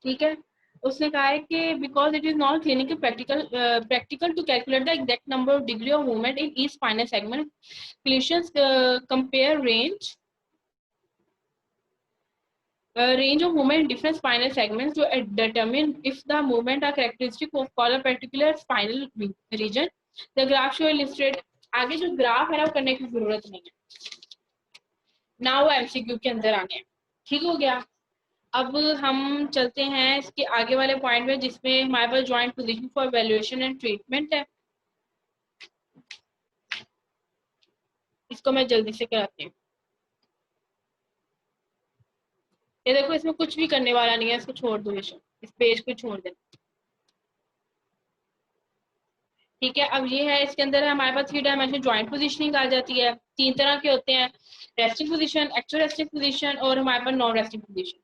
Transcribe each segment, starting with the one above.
ठीक है। उसने कहा है कि because it is not clinical practical to calculate the exact number of degree of movement in each spinal segment, clinicians compare range of movement in different spinal segments to determine if the movement are characteristic of for a particular spinal region. The graph show illustrate, आगे जो graph है ना वो करने की जरूरत नहीं है ना, वो एमसीक्यू के अंदर आने हैं। ठीक हो गया। अब हम चलते हैं इसके आगे वाले पॉइंट में जिसमें हमारे पास joint position for valuation and treatment है। इसको मैं जल्दी से कराती हूँ। ये देखो, इसमें कुछ भी करने वाला नहीं है, इसको छोड़ दो, इस पेज को छोड़ देना। ठीक है। अब ये है, इसके अंदर हमारे पास 3 डायमेंशन जॉइंट पोजीशनिंग आ जाती है। 3 तरह के होते हैं, resting position, actual resting position और हमारे पास नॉन रेस्टिंग पोजीशन।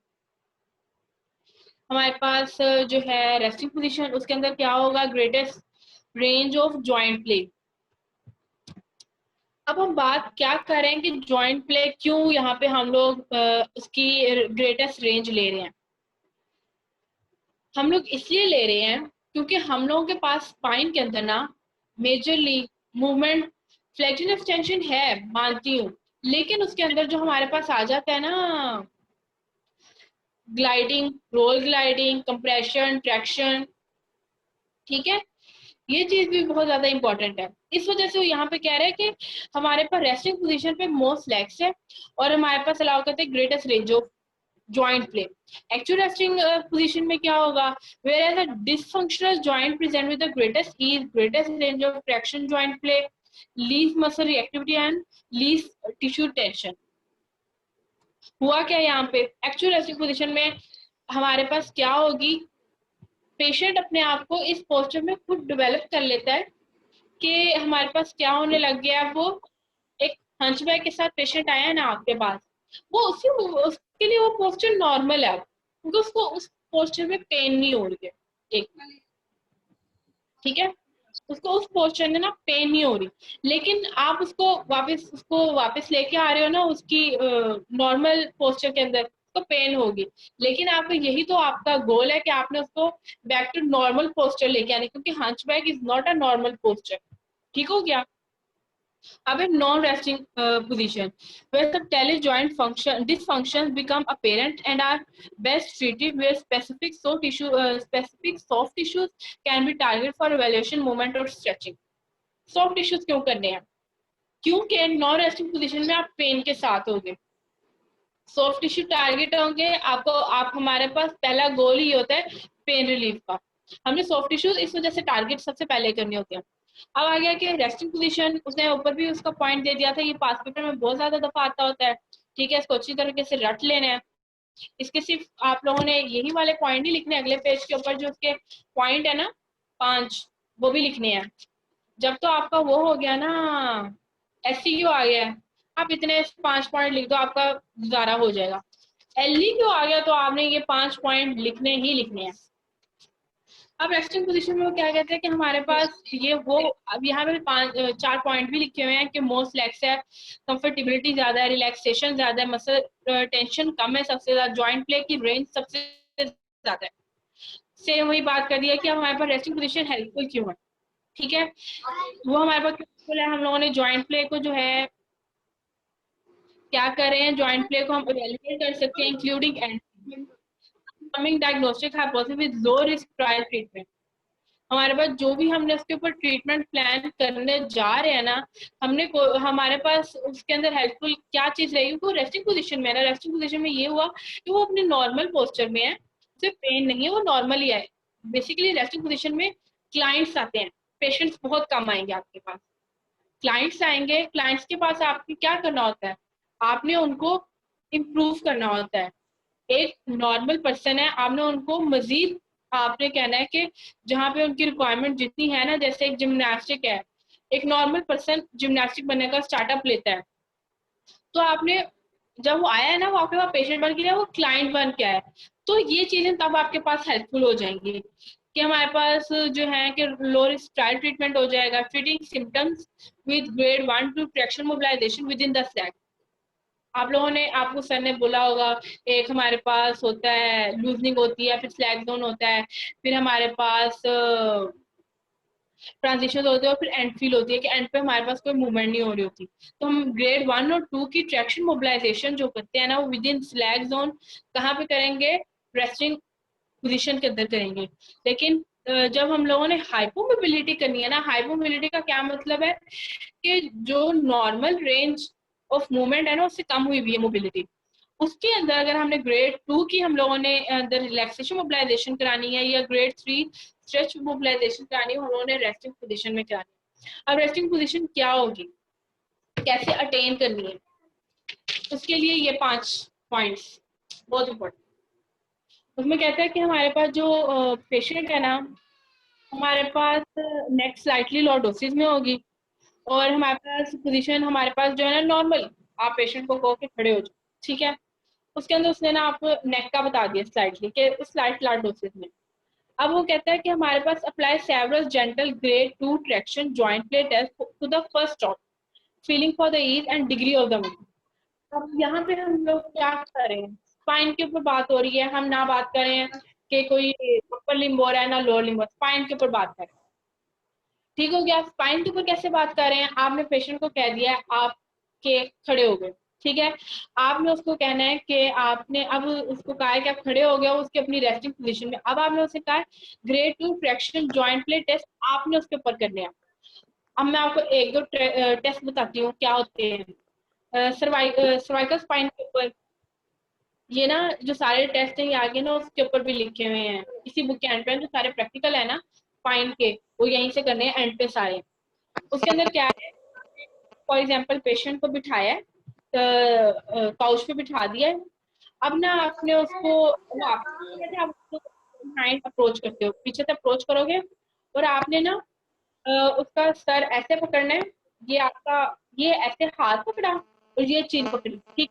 हमारे पास जो है रेस्टिंग पोजीशन, उसके अंदर क्या होगा, greatest range of joint play. अब हम बात क्या करें कि जॉइंट प्ले क्यों यहाँ पे हम लोग उसकी ग्रेटेस्ट रेंज ले रहे हैं। हम लोग इसलिए ले रहे हैं क्योंकि हम लोगों के पास स्पाइन के अंदर ना मेजरली मूवमेंट फ्लेक्शन एक्सटेंशन है, मानती हूँ, लेकिन उसके अंदर जो हमारे पास आ जाता है ना, gliding, roll gliding, compression, traction, ठीक है, ये चीज भी बहुत ज्यादा इंपॉर्टेंट है। इस वजह से वो यहाँ पे कह रहे हैं कि हमारे पास रेस्टिंग पोजीशन पे मोस्ट लेग्स है और हमारे पास अलाउ करते हैं greatest range of joint play. Actual resting position में क्या होगा, whereas a dysfunctional joint present with the greatest ease, greatest range of traction joint play, least muscle reactivity and least tissue tension। हुआ क्या यहाँ पे, actual resting position में हमारे पास क्या होगी, पेशेंट अपने आप को इस पोस्चर में खुद डेवलप कर लेता है कि हमारे पास क्या होने लग गया है, वो एक हंचबैक के साथ पेशेंट आया है ना आपके पास, वो उसके लिए वो पोस्चर नॉर्मल है क्योंकि उसको उस पोस्चर में पेन नहीं हो रही है। एक, ठीक है, उसको उस पोस्चर में ना पेन नहीं हो रही, लेकिन आप उसको वापस लेके आ रहे हो ना उसकी नॉर्मल पोस्चर के अंदर, तो पेन होगी। लेकिन आपका यही तो आपका गोल है कि आपने उसको बैक टू नॉर्मल पोस्चर लेके आने, क्योंकि hunchback is not a normal posture. ठीक हो गया। अब a non-resting position where the talus joint function dysfunctions become apparent and are best treated, where specific soft tissues can be targeted for evaluation, movement or stretching। soft tissues क्यों करने हैं, क्योंकि non resting position में आप pen के साथ होंगे, soft tissue target होंगे आपको। आप हमारे पास पहला गोल ही होता है पेन रिलीफ का, हमने सॉफ्ट टिश्यूज इस वजह से टारगेट सबसे पहले करने होते हैं। अब आ गया कि रेस्टिंग पोजीशन, उसने ऊपर भी उसका पॉइंट दे दिया था, ये पास पेपर में बहुत ज्यादा दफा आता होता है। ठीक है, इसको अच्छी तरीके से रट लेना है। इसके सिर्फ आप लोगों ने यही वाले पॉइंट ही लिखने, अगले पेज के ऊपर जो उसके पॉइंट है ना 5, वो भी लिखने हैं। जब तो आपका वो हो गया ना, एससीक्यू आ गया है, आप इतने 5 पॉइंट लिख दो, आपका गुजारा हो जाएगा। एलईक्यू आ गया तो आपने ये 5 पॉइंट लिखने ही लिखने हैं। अब रेस्टिंग पोजीशन में वो क्या कहते हैं कि हमारे पास ये वो, अब यहाँ पे 4 पॉइंट भी लिखे हुए हैं कि मोस्ट लेग्स है, कंफर्टेबिलिटी ज्यादा है, रिलैक्सेशन ज्यादा है, मसल टेंशन कम है, सबसे ज्यादा जॉइंट प्ले की रेंज सबसे ज्यादा है। सेम वही बात कर दिया कि हमारे पास रेस्टिंग पोजीशन हेल्पफुल क्यों है। ठीक है, वो हमारे पास हेल्पफुल है, हम लोगों ने जॉइंट प्ले को जो है क्या कर रहे हैं, जॉइंट प्ले को हम इवैल्यूएट कर सकते हैं including and diagnostic hypothesis with low risk trial treatment. हमारे पास जो भी हमने उसके ऊपर ट्रीटमेंट प्लान करने जा रहे हैं ना, हमारे पास उसके अंदर हेल्पफुल क्या चीज रहेगी, वो रेस्टिंग पोजीशन में है ना। रेस्टिंग पोजीशन में ये हुआ कि वो अपने नॉर्मल पोस्चर में है, सिर्फ पेन नहीं है, वो नॉर्मल ही है। बेसिकली रेस्टिंग पोजीशन में क्लाइंट्स आते हैं, पेशेंट्स बहुत कम आएंगे आपके पास। क्लाइंट्स आएंगे, क्लाइंट्स के पास आपको क्या करना होता है, आपने उनको इम्प्रूव करना होता है। एक नॉर्मल पर्सन है, आपने उनको मजीद आपने कहना है कि जहाँ पे उनकी रिक्वायरमेंट जितनी है ना, जैसे एक जिम्नास्टिक है, एक नॉर्मल पर्सन जिम्नास्टिक बनने का स्टार्टअप लेता है, तो आपने जब वो आया है ना, वो आपके पास पेशेंट बन के, वो क्लाइंट बन के आया, तो ये चीजें तब आपके पास हेल्पफुल हो जाएंगी कि हमारे पास जो है कि लो रिस्क ट्रायल ट्रीटमेंट हो जाएगा, treating symptoms with grade 1 two traction mobilization within the set. आप लोगों ने, आपको सर ने बोला होगा, एक हमारे पास होता है लूजनिंग होती है, फिर स्लैग जोन होता है, फिर हमारे पास ट्रांजिशन होते हैं, और फिर एंड फील होती है कि एंड पे हमारे पास कोई मूवमेंट नहीं हो रही होती। तो हम ग्रेड 1 और 2 की ट्रैक्शन मोबिलाइजेशन जो करते हैं ना, वो विद इन स्लैग जोन कहाँ पे करेंगे, रेस्टिंग पोजीशन के अंदर करेंगे। लेकिन जब हम लोगों ने हाइपोमोबिलिटी करनी है ना, हाइपोमोबिलिटी का क्या मतलब है कि जो नॉर्मल रेंज ऑफ मूवमेंट है ना, उससे कम हुई हुई है मोबिलिटी, उसके अंदर अगर हमने ग्रेड 2 की हम लोगों ने अंदर रिलैक्सेशन मोबिलाइजेशन करानी है, या ग्रेड 3 स्ट्रेच मोबिलाइजेशन करानी है, हम लोगों ने रेस्टिंग पोजीशन में करानी है। अब रेस्टिंग पोजीशन क्या होगी, कैसे अटेन करनी है, उसके लिए ये 5 पॉइंट्स बहुत इंपॉर्टेंट। उसमें कहता है कि हमारे पास जो पेशेंट है ना, हमारे पास नेक स्लाइटली लॉर्डोसिस में होगी, और हमारे पास पोजीशन हमारे पास जो है ना नॉर्मल, आप पेशेंट को कहो कि खड़े हो जाओ, ठीक है। उसके अंदर उसने ना आपको नेक का बता दिया स्लाइटली कि स्लाइट लॉर्डोसिस में। अब वो कहता है कि हमारे पास apply several gentle grade 2 traction joint play test to the first stop feeling for the ease and degree of the movement. अब यहाँ पे हम लोग क्या करें, स्पाइन के ऊपर बात हो रही है, हम ना बात करें कि कोई अपर लिम्ब हो रहा है ना लोअर लिम्ब, स्पाइन के ऊपर बात करें। ठीक हो गया। स्पाइन के ऊपर कैसे बात कर रहे हैं, आपने पेशेंट को कह दिया है आप के खड़े हो गए, ठीक है। आपने उसको कहना है कि आपने अब उसको कहा है कि आप खड़े हो गए हो उसकी अपनी रेस्टिंग पोजीशन में। अब आपने उससे कहा है grade 2 traction joint play test आपने उसके ऊपर करने हैं। अब मैं आपको एक दो टेस्ट बताती हूँ क्या होते हैं। सर्वाइकल स्पाइन के ऊपर, ये ना जो सारे टेस्ट हैं ये आगे ना उसके ऊपर भी लिखे हुए हैं इसी बुक के एंड पे, जो सारे प्रैक्टिकल है ना स्पाइन के, वो यहीं से करने हैं एंड पे सारे। उसके अंदर क्या है, फॉर एग्जाम्पल पेशेंट को बिठाया है, काउच पे बिठा दिया है। अब ना आपने उसको, आप उसको अप्रोच करते हो, पीछे से अप्रोच करोगे, और आपने ना उसका सर ऐसे पकड़ना है, ये आपका, ये ऐसे हाथ पकड़ा और ये चीन पकड़ी, ठीक।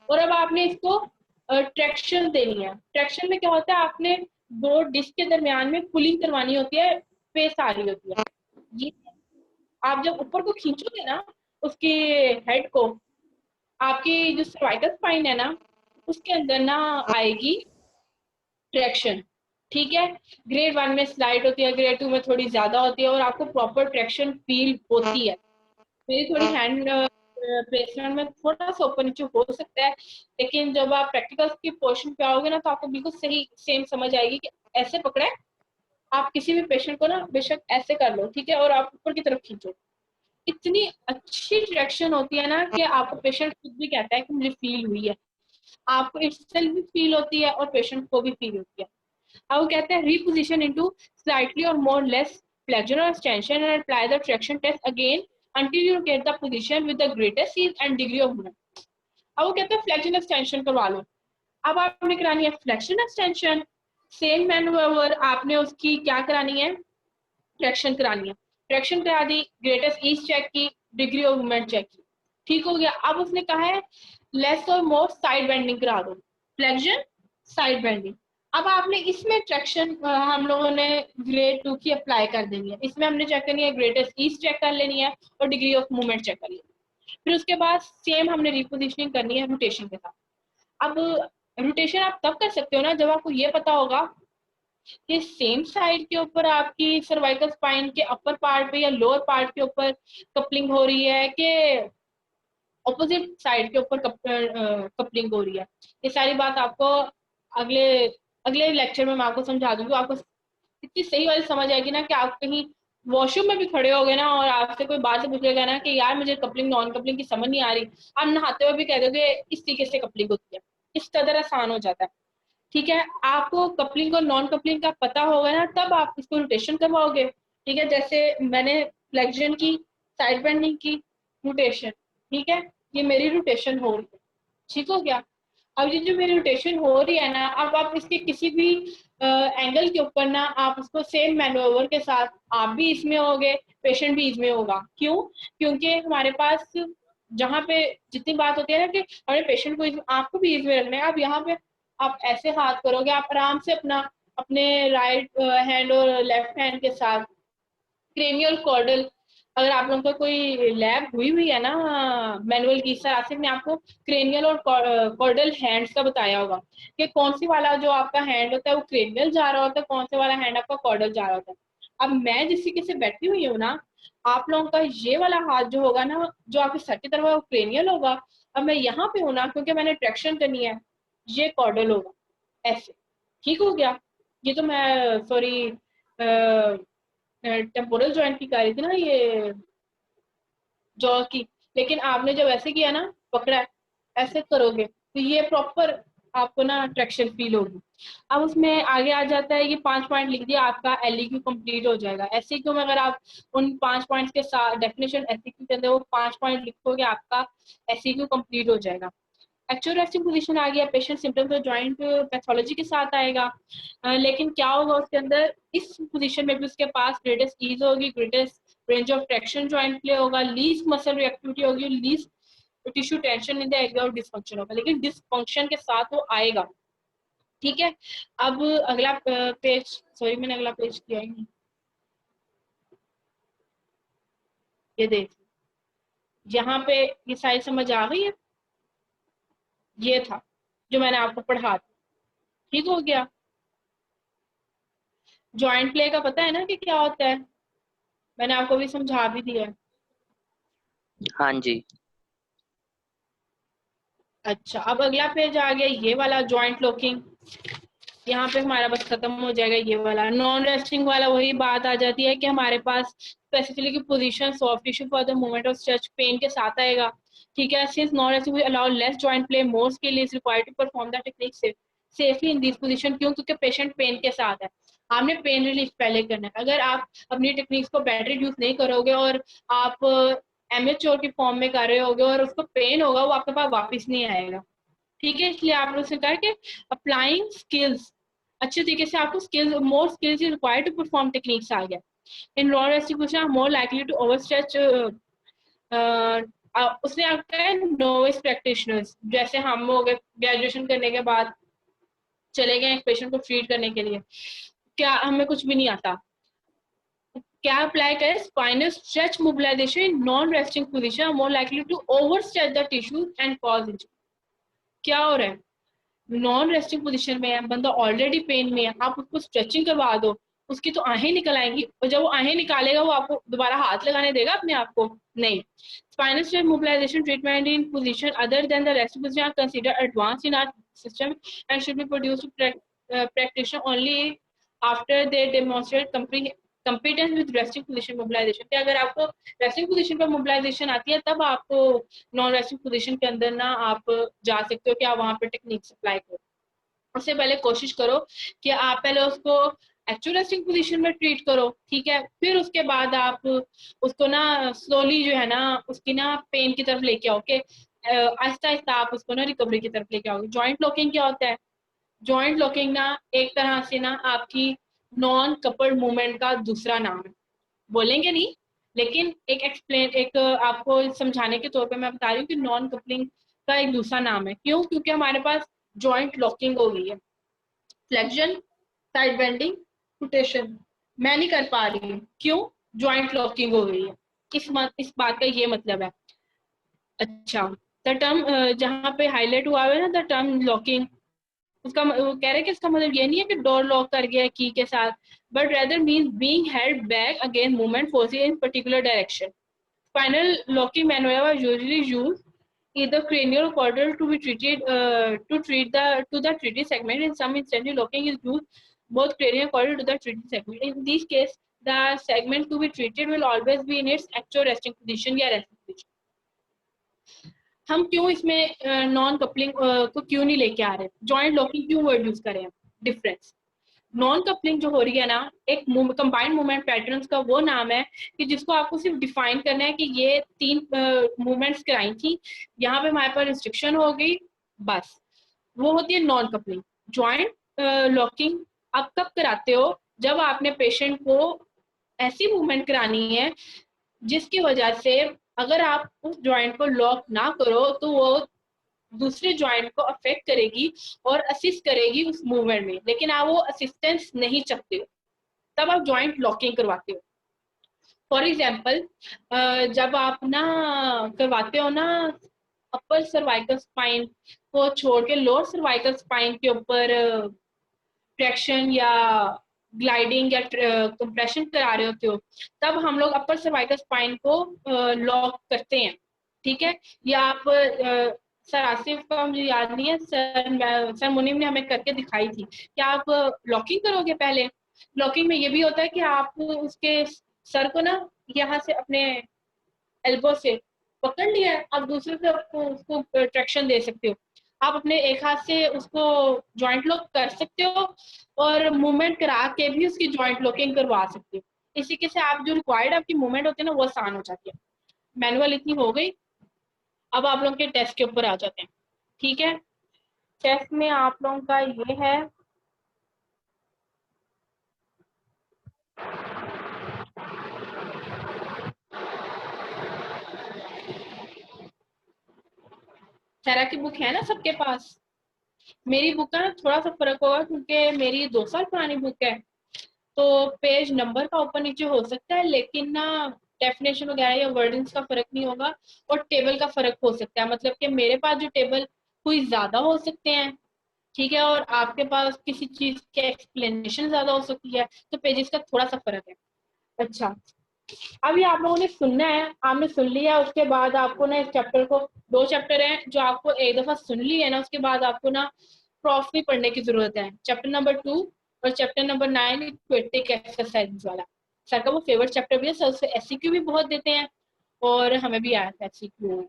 और अब आपने इसको ट्रैक्शन देनी है। ट्रैक्शन में क्या होता है, आपने दो डिस्क के दरमियान में पुलिंग करवानी होती है, स्पेस आ रही होती है। ये आप जब ऊपर को खींचोगे ना उसके हेड को, आपकी जो सर्वाइकल स्पाइन है ना उसके अंदर ना आएगी ट्रैक्शन, ठीक है। ग्रेड 1 में स्लाइड होती है, ग्रेड 2 में थोड़ी ज्यादा होती है, और आपको प्रॉपर ट्रैक्शन फील होती है। मेरी थोड़ी हैंड प्लेसमेंट में थोड़ा सा ऊपर नीचे हो सकता है, लेकिन जब आप प्रैक्टिकल की पोर्शन पे आओगे ना तो आपको बिल्कुल सही सेम समझ आएगी कि ऐसे पकड़ा है। आप किसी भी पेशेंट को ना बेशक ऐसे कर लो, ठीक है, और आप ऊपर की तरफ खींचो। इतनी अच्छी ट्रैक्शन होती है ना कि आपको पेशेंट खुद भी कहता है कि मुझे फील हुई है, आपको इटसेल्फ भी फील होती है और पेशेंट को भी फील होती है। अब वो कहते हैं reposition into slightly or more less flexion or extension and apply the traction test again until you get the position with the greatest ease and degree of movement. अब वो कहते हैं फ्लेक्शन एक्सटेंशन करवा लो। अब आपने करानी है फ्लेक्शन एक्सटेंशन, सेम मैनूवर आपने उसकी क्या करानी है, ट्रैक्शन करानी है। ट्रैक्शन करा दी, ग्रेटेस्ट ईज चेक की, डिग्री ऑफ मूवमेंट चेक की, ठीक हो गया। अब उसने कहा है लेस और मोर साइड बेंडिंग करा दो, फ्लेक्शन साइड बेंडिंग। अब आपने इसमें ट्रैक्शन हम लोगों ने ग्रेड 2 की अप्लाई कर देनी है, इसमें हमने चेक करनी है ग्रेटेस्ट ईज चेक कर लेनी है और डिग्री ऑफ मूवमेंट चेक कर लेनी है। फिर उसके बाद सेम हमने रिपोजिशनिंग करनी है रोटेशन के साथ। अब रोटेशन आप तब कर सकते हो ना जब आपको ये पता होगा कि सेम साइड के ऊपर आपकी सर्वाइकल स्पाइन के अपर पार्ट पे या लोअर पार्ट के ऊपर कपलिंग हो रही है कि ऑपोजिट साइड के ऊपर कपलिंग हो रही है। ये सारी बात आपको अगले अगले लेक्चर में मैं आपको समझा दूंगी। आपको इतनी सही वाली समझ आएगी ना कि आप कहीं वॉशरूम में भी खड़े हो गए ना और आपसे कोई बात से पूछेगा ना कि यार मुझे कपलिंग नॉन कपलिंग की समझ नहीं आ रही, आप नहाते हुए भी कह दोगे इस तरीके से कपलिंग होती है। इस कदर आसान हो जाता है, ठीक है। आपको कपलिंग और नॉन कपलिंग का पता होगा ना तब आप इसको रोटेशन करवाओगे, ठीक है। जैसे मैंने फ्लेक्शन की, साइड बेंडिंग की, रोटेशन, ठीक है, ये मेरी रोटेशन हो रही है, ठीक हो गया। अब ये जो मेरी रोटेशन हो रही है ना, अब आप इसके किसी भी एंगल के ऊपर ना आप उसको सेम मैनोवर के साथ आप भी इसमें होगे, पेशेंट भी इसमें होगा। क्यों? क्योंकि हमारे पास जहाँ पे जितनी बात होती है ना कि हमारे पेशेंट को आपको भी इसमें रखना है। अब यहाँ पे आप ऐसे हाथ करोगे, आप आराम से अपना अपने राइट हैंड और लेफ्ट हैंड के साथ क्रेनियल कॉर्डल अगर आप लोगों का कोई लैब हुई है ना मैनुअल की, सर आसिफ ने आपको क्रेनियल और कॉर्डल हैंड्स का बताया होगा कि कौन सी वाला जो आपका हैंड होता है वो क्रेनियल जा रहा होता है, कौन से वाला हैंड आपका कॉर्डल जा रहा होता है। अब मैं जिस तरीके से बैठी हुई हूँ ना, आप लोगों का ये वाला हाथ जो होगा ना, जो आपके सर की तरफ है वो क्रेनियल होगा। अब मैं यहाँ पे हूँ ना, क्योंकि मैंने ट्रैक्शन करनी है, ये कॉर्डल होगा ऐसे। ठीक हो गया। ये तो मैं सॉरी टेम्पोरल जॉइंट की कर रही थी ना, ये जॉ की। लेकिन आपने जब ऐसे किया ना, पकड़ा ऐसे करोगे तो ये प्रॉपर आपको ना ट्रैक्शन फील होगी। अब उसमें आगे आ जाता है, ये 5 पॉइंट लिख दिया, आपका एलईक्यू कंप्लीट हो जाएगा। एसईक्यू में अगर आप उन 5 पॉइंट्स के साथ डेफिनेशन एसईक्यू के अंदर वो 5 पॉइंट लिखोगे, आपका एसईक्यू कंप्लीट हो जाएगा। एक्चुअल रेस्टिंग पोजीशन आ गया, पेशेंट सिम्टम्स और जॉइंट पैथोलॉजी के साथ आएगा। लेकिन क्या होगा उसके अंदर, इस पोजीशन में भी उसके पास ग्रेटेस्ट ईज होगी, greatest range of traction joint play होगा, लीस्ट मसल रिएक्टिविटी होगी, least tissue tension in the area और डिसफंक्शन होगा, लेकिन डिसफंक्शन के साथ वो आएगा। ठीक है। अब अगला पेज, सॉरी मैंने अगला पेज किया ही नहीं, ये देख, यहाँ पे ये सारी समझ आ गई है। ये था जो मैंने आपको पढ़ा था। ठीक हो गया। जॉइंट प्ले का पता है ना कि क्या होता है, मैंने आपको भी समझा भी दिया है। हाँ जी। अच्छा, अब अगला पेज आ गया ये वाला जॉइंट लॉकिंग। यहाँ पे हमारा बस खत्म हो जाएगा ये वाला। नॉन रेस्टिंग वाला वही बात आ जाती है कि हमारे पास specifically position soft tissue for the movement of stretch pain के साथ आएगा। ठीक है। Since non resting will allow less joint play, more skill is required to perform the technique safely in this position. क्यों? क्योंकि पेशेंट पेन के साथ है, आपने पेन रिलीफ पहले करना है। अगर आप अपनी टेक्निक्स को बेटर यूज नहीं करोगे और आप एमेच्योर की फॉर्म में कर रहे होगे और उसको पेन होगा, वो आपके पास वापस नहीं आएगा। ठीक है। इसलिए आप लोग से कहा कि अप्लाइंग स्किल्स, अच्छे तरीके से आपको skills, more skills is required to perform techniques आ गया। In raw resting are more likely to overstretch. उसने आपका है नोविस प्रैक्टिशनर्स, जैसे हम हो गए ग्रेजुएशन करने के बाद चले गए एक पेशेंट को ट्रीट करने के लिए, क्या हमें कुछ भी नहीं आता, क्या अप्लाई करें? Spinal stretch mobilization in non resting position more likely to overstretch the tissue and cause injury. क्या हो रहा है, नॉन रेस्टिंग पोजीशन में है, बंदा ऑलरेडी पेन में है, आप उसको स्ट्रेचिंग करवा दो, उसकी तो आहें निकल आएंगी, और जब वो आहें निकालेगा वो आपको दोबारा हाथ लगाने देगा अपने आप को? नहीं। Spinal stretch mobilization treatment in position other than the resting position are considered advance in our system and should be produced to practitioner only after they demonstrate competence with resting position mobilization. अगर आपको resting position पर mobilisation आती है, तब आपको non resting position के अंदर ना आप जा सकते हो कि आप वहां पे टेक्निक अप्लाई करो। उससे पहले कोशिश करो कि आप पहले उसको एक्चुअल रेस्टिंग पोजीशन में ट्रीट करो। ठीक है। फिर उसके बाद आप उसको ना स्लोली जो है ना उसकी ना पेन की तरफ लेके आओ, कि आहिस्ता आहिस्ता आप उसको ना रिकवरी की तरफ लेके आओगे। जॉइंट लॉकिंग क्या होता है? जॉइंट लॉकिंग ना एक तरह से ना आपकी नॉन कपल्ड मूवमेंट का दूसरा नाम है। बोलेंगे नहीं, लेकिन एक एक्सप्लेन, एक आपको समझाने के तौर पे मैं बता रही हूँ कि नॉन कपलिंग का एक दूसरा नाम है। क्यों? क्योंकि हमारे पास जॉइंट लॉकिंग हो गई है। फ्लेक्शन, साइड बेंडिंग, रोटेशन मैं नहीं कर पा रही हूँ, क्यों? जॉइंट लॉकिंग हो गई है। इस बात का ये मतलब है। अच्छा, द टर्म जहाँ पे हाईलाइट हुआ है ना, द टर्म लॉकिंग, उसका वो कह रहे हैं कि इसका मतलब ये नहीं है कि डोर लॉक कर गया की के साथ, but rather mean being held back against movement forces in particular direction. Spinal locking manual was usually used either cranial or caudal to be treated to the treated segment. In some instances, locking is used both cranial and caudal to the treated segment. In this case, the segment to be treated will always be in its actual resting position या resting position. हम क्यों इसमें non coupling को क्यों नहीं लेके आ रहे, joint locking क्यों वर्ड यूज करें? डिफरेंस, नॉन कपलिंग जो हो रही है ना, एक कंबाइंड मूवमेंट पैटर्न्स का वो नाम है कि जिसको आपको सिर्फ डिफाइन करना है कि ये 3 मूवमेंट्स कराई थी, यहाँ पे हमारे पास रिस्ट्रिक्शन हो गई, बस वो होती है नॉन कपलिंग। जॉइंट लॉकिंग आप कब कराते हो? जब आपने पेशेंट को ऐसी मूवमेंट करानी है जिसकी वजह से अगर आप उस जॉइंट को लॉक ना करो तो वो दूसरे जॉइंट को अफेक्ट करेगी और असिस्ट करेगी उस मूवमेंट में, लेकिन आप वो असिस्टेंस नहीं चाहते हो, तब आप जॉइंट लॉकिंग करवाते हो। फॉर एग्जाम्पल जब आप ना करवाते हो ना अपर सर्वाइकल स्पाइन को छोड़ के लोअर सर्वाइकल स्पाइन के ऊपर ट्रैक्शन या ग्लाइडिंग या कंप्रेशन करा रहे होते हो, तब हम लोग अपर सर्वाइकल स्पाइन को लॉक करते हैं। ठीक है, या आप सर आसिफ का मुझे याद नहीं है, सर मुनीम ने हमें करके दिखाई थी। क्या आप लॉकिंग करोगे पहले? लॉकिंग में ये भी होता है कि आप उसके सर को ना यहाँ से अपने एल्बो से पकड़ लिया है, आप दूसरे से उसको ट्रैक्शन दे सकते हो। आप अपने एक हाथ से उसको जॉइंट लॉक कर सकते हो और मूवमेंट करा के भी उसकी जॉइंट लॉकिंग करवा सकते हो। इस तरीके से आप जो रिक्वायर्ड आपकी मूवमेंट होती है ना वो आसान हो जाती है। मैनुअल इतनी हो गई। अब आप लोगों के टेस्ट के ऊपर आ जाते हैं। ठीक है, टेस्ट में आप लोगों का ये है सारा की बुक है ना सबके पास? मेरी बुक का थोड़ा सा फर्क होगा क्योंकि मेरी 2 साल पुरानी बुक है, तो पेज नंबर का ऊपर नीचे हो सकता है, लेकिन ना डेफिनेशन वगैरह या वर्डिंग्स का फर्क नहीं होगा। और टेबल का फर्क हो सकता है, मतलब कि मेरे पास जो टेबल कोई ज्यादा हो सकते हैं, ठीक है, और आपके पास किसी चीज के एक्सप्लेनेशन ज्यादा हो सकती है, तो पेजेस का थोड़ा सा फर्क है। अच्छा, अभी आप लोगों ने सुनना है, आपने सुन लिया, उसके बाद आपको ना इस चैप्टर को, 2 चैप्टर हैं जो आपको एक दफा सुन लिए है ना, उसके बाद आपको ना प्रॉफ भी पढ़ने की जरूरत है। चैप्टर नंबर 2 और चैप्टर नंबर 9 इक्वेटिक एक्सरसाइज वाला। सर का वो फेवरेट चैप्टर भी है, सर उससे एससीक्यू भी बहुत देते हैं, और हमें भी आया था एससीक्यू,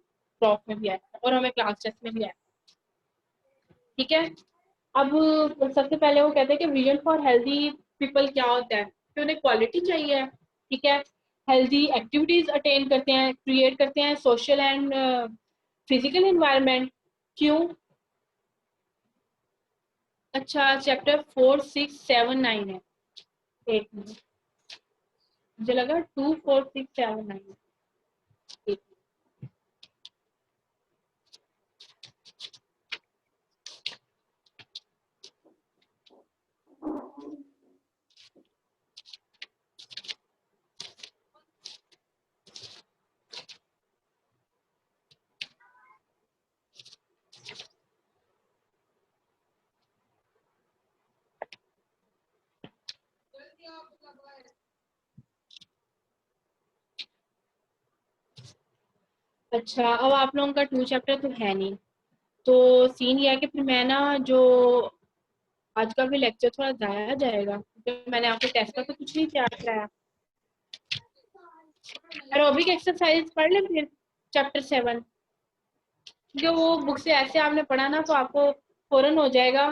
प्रॉफ में भी आया था और हमें क्लास टेस्ट में भी आया। ठीक है, अब सबसे पहले वो कहते हैं कि विजन फॉर हेल्दी पीपल क्या होता है, कि उन्हें क्वालिटी चाहिए। ठीक है, हेल्दी एक्टिविटीज अटेन करते हैं, क्रिएट करते हैं सोशल एंड फिजिकल एनवायरनमेंट। क्यों? अच्छा, चैप्टर 4, 6, 7, 9 है। एक मिनट, मुझे लगा 2, 4, 6, 7, 9। अच्छा, अब आप लोगों का 2 चैप्टर तो है नहीं, तो सीन ये है कि फिर मैं ना जो आज का भी लेक्चर थोड़ा जाया जाएगा, क्योंकि मैंने आपके टेस्ट का तो कुछ नहीं तैयार कराया। एरोबिक एक्सरसाइज पढ़ लें फिर, चैप्टर 7, क्योंकि वो बुक से ऐसे आपने पढ़ा ना तो आपको फौरन हो जाएगा।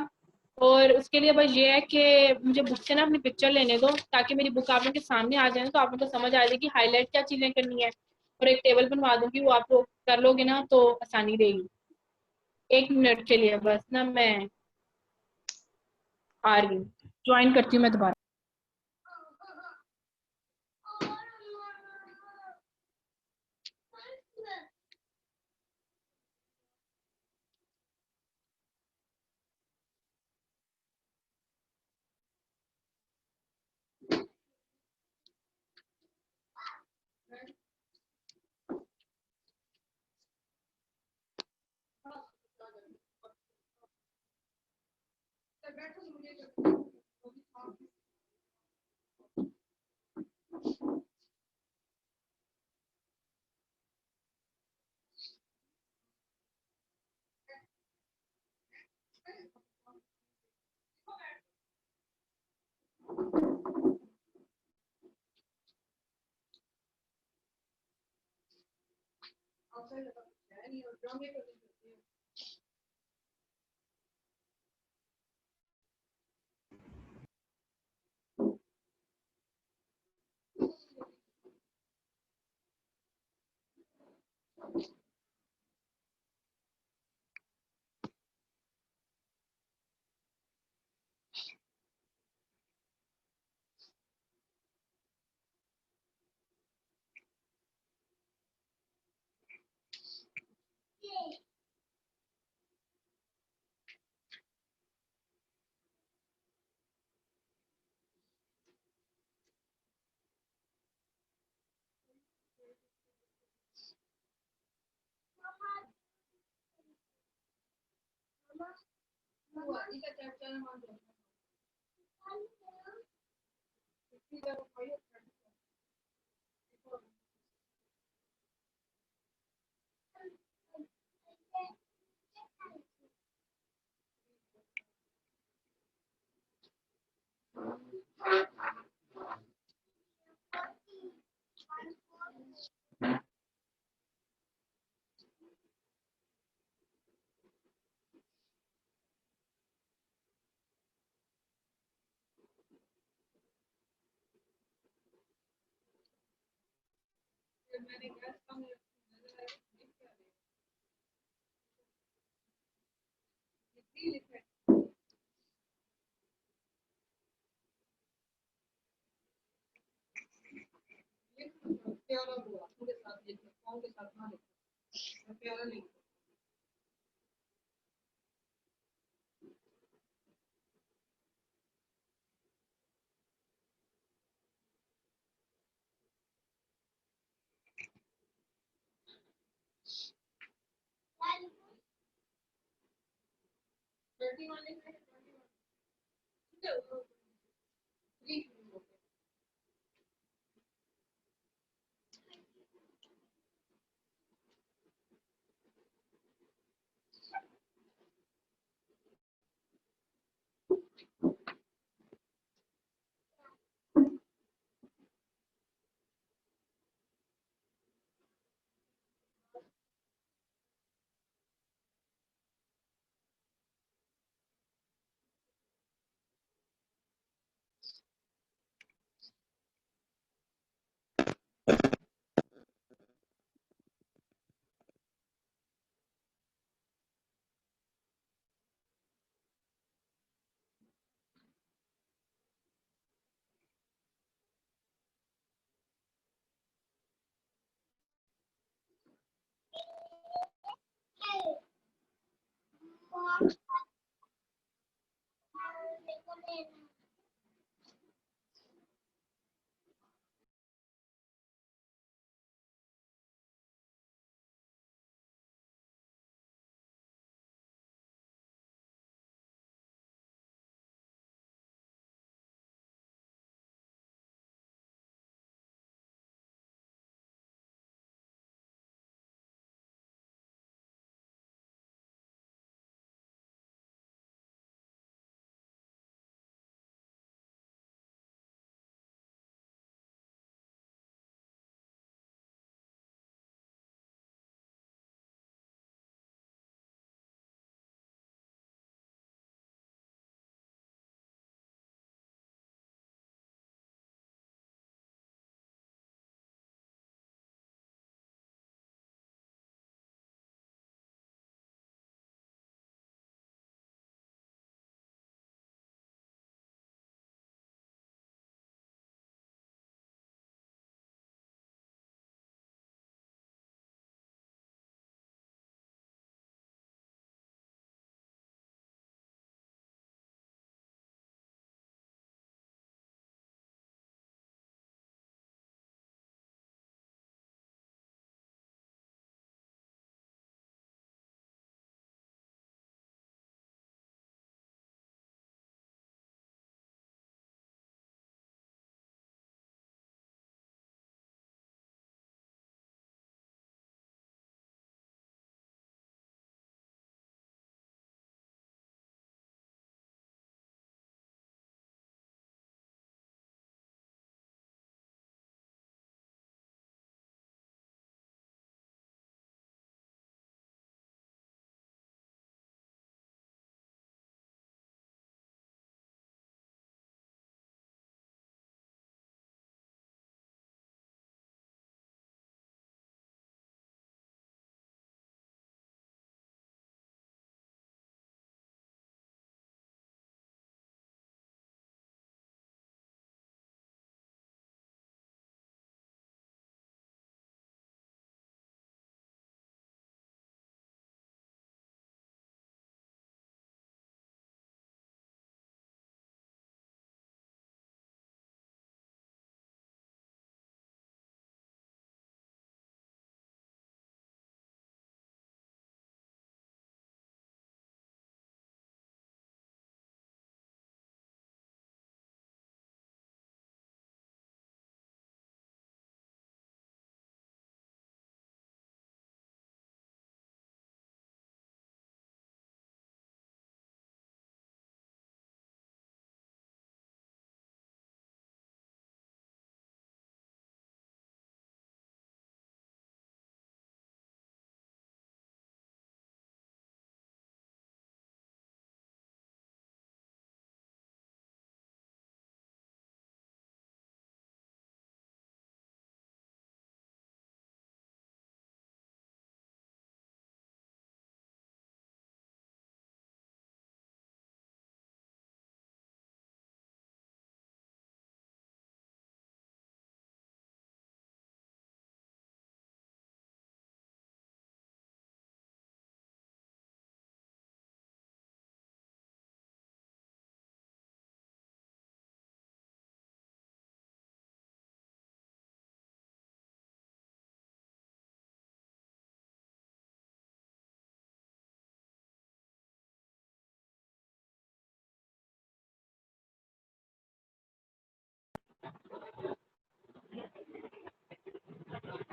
और उसके लिए बस ये है कि मुझे बुक से ना अपनी पिक्चर लेने दो, ताकि मेरी बुक आप लोगों के सामने आ जाए तो आप लोगों को समझ आ जाएगी हाईलाइट क्या चीजें करनी है, और एक टेबल बनवा दूंगी, वो आप लोग कर लोगे ना तो आसानी रहेगी। 1 मिनट के लिए बस ना, मैं आ रही हूँ, ज्वाइन करती हूँ मैं दोबारा।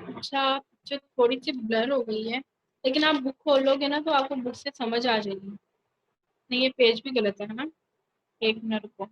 अच्छा, जो थोड़ी सी ब्लर हो गई है, लेकिन आप बुक खोलोगे ना तो आपको बुक से समझ आ जाएगी। नहीं, ये पेज भी गलत है ना। एक मिनट रुको।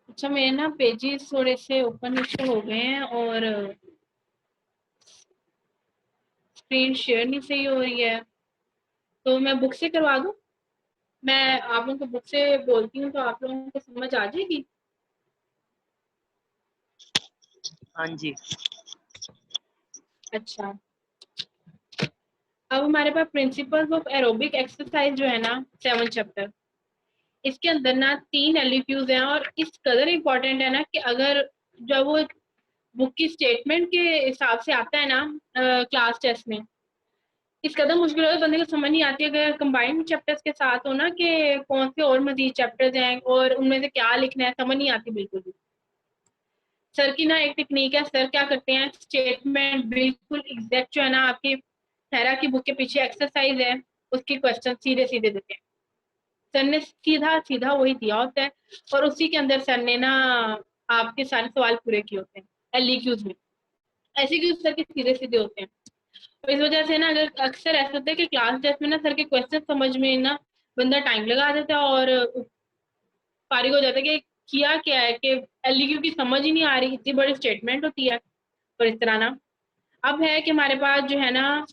अच्छा, मेरे ना पेजेस थोड़े से ऊपर नीचे हो गए हैं और स्क्रीन शेयर नहीं सही हो रही है, तो मैं बुक से करवा दूं। मैं आप लोगों को बुक से बोलती हूँ तो आप लोगों को समझ आ जाएगी। हाँ जी। अच्छा, अब हमारे पास प्रिंसिपल्स ऑफ एरोबिक एक्सरसाइज जो है ना, 7 चैप्टर, इसके अंदर ना 3 एलईक्यूज हैं और इस कदर इम्पोर्टेंट है ना कि अगर जब वो बुक की स्टेटमेंट के हिसाब से आता है ना क्लास टेस्ट में, इस कदर मुश्किल होता है, बंदे को समझ नहीं आती अगर कंबाइंड चैप्टर्स के साथ हो ना कि कौन से और मजीद चैप्टर्स हैं और उनमें से क्या लिखना है, समझ नहीं आती बिल्कुल भी। सर की ना एक टेक्निक है, सर क्या करते हैं, स्टेटमेंट बिल्कुल एग्जैक्ट जो है ना आपकी थेरा की बुक के पीछे एक्सरसाइज है, उसके क्वेश्चन सीधे सीधे देते हैं। सर ने सीधा सीधा वही दिया होता है और उसी के अंदर सर ने ना आपके सारे सवाल पूरे किए होते हैं एलईक्यूज में। ऐसे क्यों सर के सीधे सीधे होते हैं, तो इस वजह से ना अगर अक्सर ऐसा होता है कि क्लास टेस्ट में ना सर के क्वेश्चन समझ में ना बंदा टाइम लगा देता है और फारिग हो जाता है कि किया क्या है, कि एलईक्यू की समझ ही नहीं आ रही, इतनी बड़ी स्टेटमेंट होती है। और इस तरह ना अब है कि हमारे पास जो है ना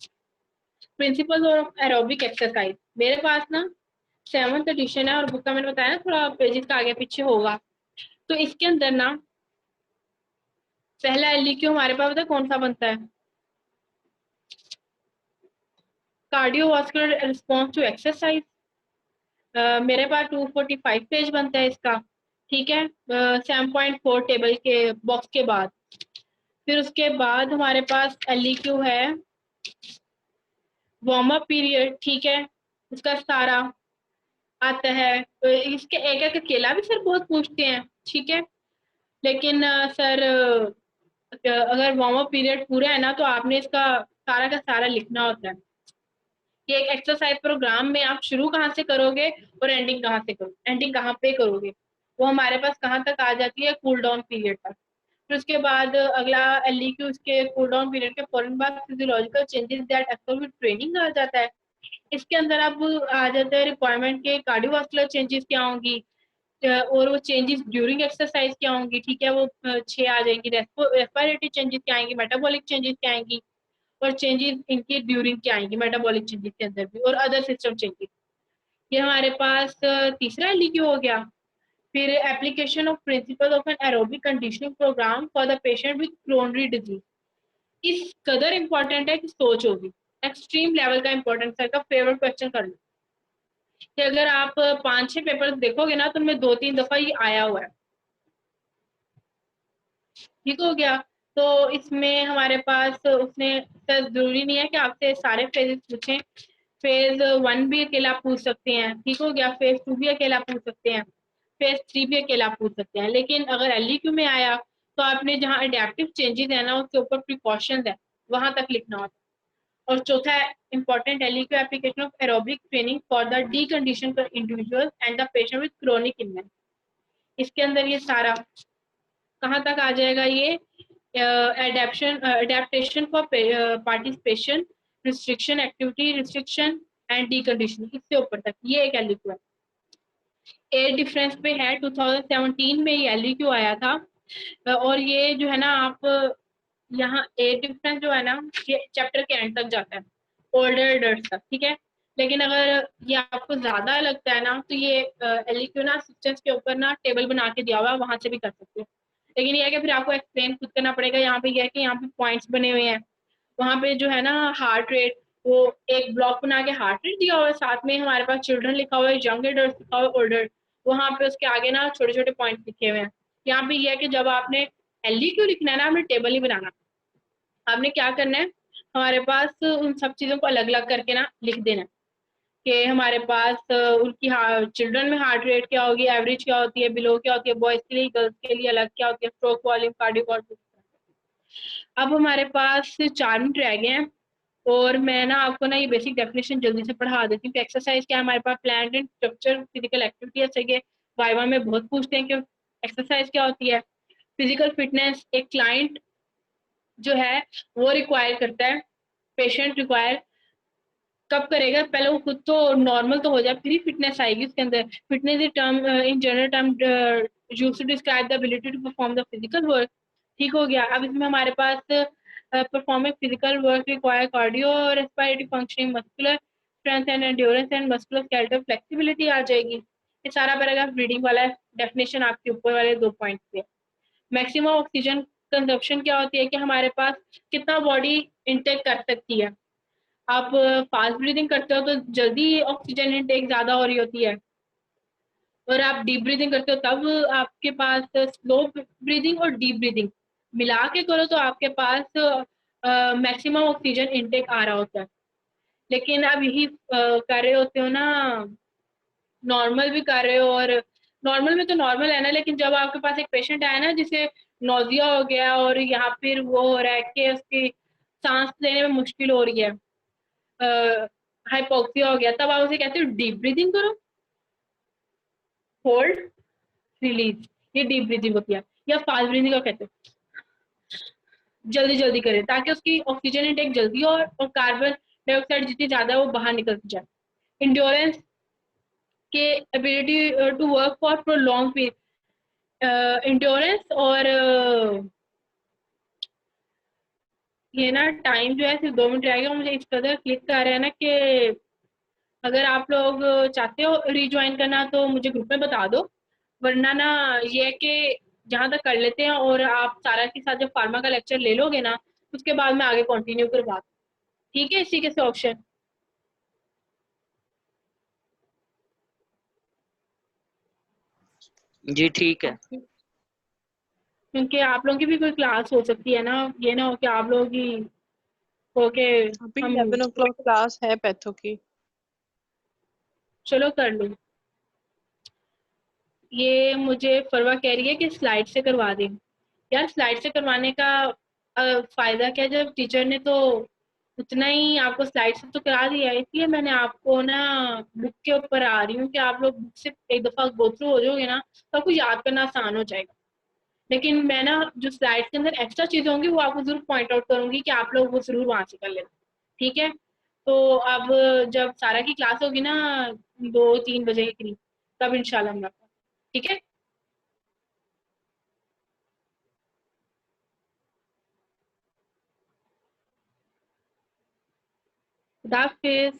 प्रिंसिपल ऑफ एरोबिक एक्सरसाइज, मेरे पास ना 7th एडिशन है और बुक का मैंने बताया ना थोड़ा पेजेस का आगे पीछे होगा। तो इसके अंदर ना पहला एलईक्यू हमारे पास पता है कौन सा बनता है, कार्डियोवास्कुलर रिस्पॉन्स टू एक्सरसाइज। मेरे पास 245 पेज बनता है इसका, ठीक है, 7.4 टेबल के बॉक्स के बाद। फिर उसके बाद हमारे पास एलईक्यू है वार्म अप पीरियड, ठीक है, उसका सारा आता है। तो इसके एक एक अकेला भी सर बहुत पूछते हैं, ठीक है, लेकिन सर अगर वार्म अप पीरियड पूरा है ना तो आपने इसका सारा का सारा लिखना होता है कि एक एक्सरसाइज प्रोग्राम में आप शुरू कहाँ से करोगे और एंडिंग कहाँ से करोगे, एंडिंग कहाँ पे करोगे, वो हमारे पास कहाँ तक आ जाती है, कूल डाउन पीरियड तक। फिर उसके बाद अगला एलईक्यू उसके कूल डाउन पीरियड के फौरन बाद physiological changes that occur with training आ जाता है। इसके अंदर अब आ जाता है रिक्वायरमेंट के कार्डियोवास्कुलर चेंजेस क्या होंगी और वो चेंजेस ड्यूरिंग एक्सरसाइज क्या होंगी, ठीक है, वो 6 आ जाएंगी। रेस्पिरेटरी चेंजेस क्या आएंगी, मेटाबॉलिक चेंजेस क्या आएंगी और चेंजेस इनकी ड्यूरिंग क्या आएंगी मेटाबॉलिक चेंजेस के अंदर भी, और अदर सिस्टम चेंजेस। ये हमारे पास तीसरा एलईक्यू हो गया। फिर application of principle of an aerobic conditioning program for the patient with coronary disease. इस कदर इंपॉर्टेंट है कि सोच होगी, एक्सट्रीम लेवल का इंपॉर्टेंट, सर का फेवरेट क्वेश्चन कर लो कि अगर आप 5-6 पेपर देखोगे ना तो उनमें 2-3 दफा ये आया हुआ है, ठीक हो गया। तो इसमें हमारे पास उसने, सर जरूरी नहीं है कि आपसे सारे फ्रेजेस पूछें, फेज 1 भी अकेला आप पूछ सकते हैं, ठीक हो गया। फेज 2 भी अकेला पूछ सकते हैं, फेज 3 भी अकेला पूछ सकते हैं। लेकिन अगर एलईक्यू में आया तो आपने जहाँ अडेप्टिव चेंजेस है ना उसके ऊपर प्रिकॉशंस है वहां तक लिखना होता है। और चौथा है important LEQ application of aerobic training for the decondition for individual and the patient with chronic illness. इसके अंदर ये सारा कहाँ तक आ जाएगा, ये adaptation for participation, restriction, activity restriction and deconditioning, इससे ऊपर तक ये एक एलईक्यू है। एज डिफरेंस पे है, 2017 में ये एलईक्यू आया था। और ये जो है ना आप यहाँ एज डिफरेंस जो है ना ये चैप्टर के एंड तक जाता है, ओल्डर एडल्ट तक, ठीक है। लेकिन अगर ये आपको ज्यादा लगता है ना तो ये एलईक्यू ना सिस्टम्स के ऊपर ना टेबल बना के दिया हुआ है, वहां से भी कर सकते हो। लेकिन ये है कि फिर आपको एक्सप्लेन खुद करना पड़ेगा। यहाँ पे ये है कि यहाँ पे पॉइंट्स बने हुए हैं, वहां पे जो है ना हार्ट रेट, वो एक ब्लॉक बना के हार्ट रेट दिया हुआ है, साथ में हमारे पास चिल्ड्रन लिखा हुआ है, यंग एडल्ट लिखा हुआ है, ओल्डर, वहां पे उसके आगे ना छोटे छोटे पॉइंट लिखे हुए हैं। यहाँ पे ये है कि जब आपने एलईक्यू लिखना है ना, आपने टेबल ही बनाना, आपने क्या करना है, हमारे पास उन सब चीजों को अलग अलग करके ना लिख देना है कि हमारे पास उनकी चिल्ड्रन में हार्ट रेट क्या होगी, एवरेज क्या होती है, बिलो क्या होती है, बॉयज के लिए, गर्ल्स के लिए अलग क्या होती है, स्ट्रोक वॉल्यूम, कार्डियो। अब हमारे पास 4 मिनट रह गए हैं और मैं ना आपको ना ये बेसिक डेफिनेशन जल्दी से पढ़ा देती हूँ कि एक्सरसाइज क्या है हमारे पास, plan and structure physical activity है। सही है, वाइवा में बहुत पूछते हैं कि एक्सरसाइज क्या होती है। फिजिकल फिटनेस एक क्लाइंट जो है वो रिक्वायर करता है, पेशेंट रिक्वायर कब करेगा, पहले वो खुद तो नॉर्मल तो हो जाए फिर ही फिटनेस आएगी उसके अंदर। Fitness is term in general term used to describe the ability to perform the physical work. ठीक हो गया। अब इसमें हमारे पास performing physical work require cardio respiratory functioning, muscular strength and endurance and muscular skeletal flexibility आ जाएगी। ये सारा पैराग्राफ रीडिंग वाला है, डेफिनेशन आपके ऊपर वाले 2 पॉइंट पे। मैक्सिमम ऑक्सीजन कंजप्शन क्या होती है कि हमारे पास कितना बॉडी इंटेक कर सकती है। आप फास्ट ब्रीदिंग करते हो तो जल्दी ऑक्सीजन इनटेक ज्यादा हो रही होती है, और आप डीप ब्रीदिंग करते हो तब आपके पास स्लो ब्रीदिंग और डीप ब्रीदिंग मिला के करो तो आपके पास मैक्सिमम ऑक्सीजन इनटेक आ रहा होता है। लेकिन आप यही कर रहे होते हो ना, नॉर्मल भी कर रहे हो, और नॉर्मल में तो नॉर्मल है ना, लेकिन जब आपके पास एक पेशेंट आया ना जिसे नोजिया हो गया और यहाँ फिर वो हो रहा है कि उसकी सांस लेने में मुश्किल हो रही है, हाइपोक्सिया हो गया, तब आप उसे कहते हो डीप ब्रीदिंग करो, होल्ड, रिलीज, ये डीप ब्रीदिंग होती है। या फास्ट ब्रीदिंग का कहते हो, जल्दी जल्दी करें ताकि उसकी ऑक्सीजन इनटेक जल्दी हो और कार्बन डाइऑक्साइड जितनी ज्यादा है वो बाहर निकल जाए। इंड्योरेंस के ability to work for prolong period, endurance और ये ना टाइम जो है सिर्फ 2 मिनट रहेगा। मुझे इस कदर क्लिक कर रहा है ना कि अगर आप लोग चाहते हो रिज्वाइन करना तो मुझे ग्रुप में बता दो, वरना ना ये है कि जहाँ तक कर लेते हैं और आप सारा के साथ जब फार्मा का लेक्चर ले लोगे ना उसके बाद मैं आगे कंटिन्यू करवा। ठीक है, इसी के से ऑप्शन। जी ठीक है। क्योंकि आप लोगों की भी कोई क्लास हो सकती है ना, ये ना हो कि आप लोग ही हो के अभी हम 11 o'clock क्लास है पैथो की। चलो कर लो। ये मुझे फरवा कह रही है कि स्लाइड से करवा दें। यार स्लाइड से करवाने का फायदा क्या, जब टीचर ने तो उतना ही आपको स्लाइड से तो करा दिया है, इसलिए मैंने आपको ना बुक के ऊपर आ रही हूँ कि आप लोग बुक से एक दफा गो थ्रू हो जाओगे ना तो आपको याद करना आसान हो जाएगा। लेकिन मैं ना जो स्लाइड के अंदर एक्स्ट्रा चीजें होंगी वो आपको जरूर पॉइंट आउट करूंगी कि आप लोग वो जरूर वहां से कर लेना। ठीक है, तो अब जब सारा की क्लास होगी ना 2-3 बजे के करीब, तब इंशाल्लाह हम लोग, ठीक है। खुदा हाफिज।